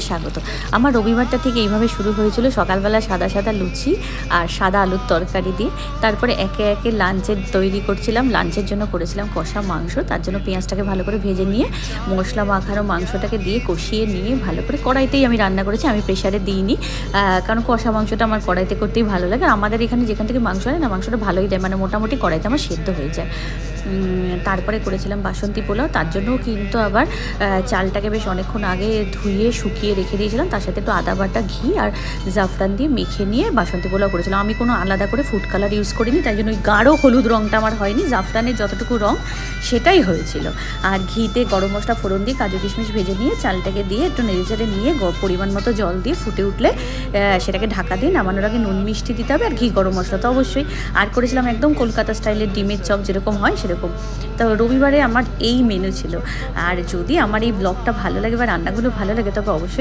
স্বাগত। আমার রবিবারটা ঠিক এইভাবে শুরু হয়েছিল, সকালবেলা সাদা সাদা লুচি আর সাদা আলুর তরকারি দিয়ে। তারপরে একে একে লাঞ্চের তৈরি করছিলাম। লাঞ্চের জন্য করেছিলাম কষা মাংস। তার জন্য পেঁয়াজটাকে ভালো করে ভেজে নিয়ে মশলা মাখানো মাংসটাকে দিয়ে কষিয়ে নিয়ে ভালো করে কড়াইতেই আমি রান্না করেছি, আমি প্রেশারে দিইনি, কারণ কষা মাংসটা আমার কড়াইতে করতেই ভালো লাগে। আর আমাদের এখানে যেখান থেকে মাংস আনে না, মাংসটা ভালোই দেয়, মানে মোটামুটি কড়াইতে আমার সেদ্ধ হয়ে যায়। তারপরে করেছিলাম বাসন্তী পোলাও। তার জন্যও কিন্তু আবার চালটাকে বেশ অনেকক্ষণ আগে ধুয়ে শুকিয়ে রেখে দিয়েছিলাম, তার সাথে একটু আদা বাটা, ঘি আর জাফরান দিয়ে মেখে নিয়ে বাসন্তী পোলাও করেছিলাম। আমি কোনো আলাদা করে ফুড কালার ইউজ করিনি, তাই জন্য ওই গাঢ় হলুদ রঙটা আমার হয়নি, জাফরানের যতটুকু রঙ সেটাই হয়েছিল। আর ঘিতে গরম মশলা ফোড়ন দিয়ে কাজু কিশমিশ ভেজে নিয়ে চালটাকে দিয়ে একটু নেড়েচেড়ে নিয়ে পরিমাণ মতো জল দিয়ে ফুটে উঠলে সেটাকে ঢাকা দিয়ে নামানোর আগে নুন মিষ্টি দিতে হবে, আর ঘি গরম মশলা তো অবশ্যই। আর করেছিলাম একদম কলকাতা স্টাইলের ডিমের চপ, যেরকম হয় সেরকম। তো রবিবারে আমার এই মেনু ছিল। আর যদি আমার এই ব্লগটা ভালো লাগে বা রান্নাগুলো ভালো লাগে, তবে অবশ্যই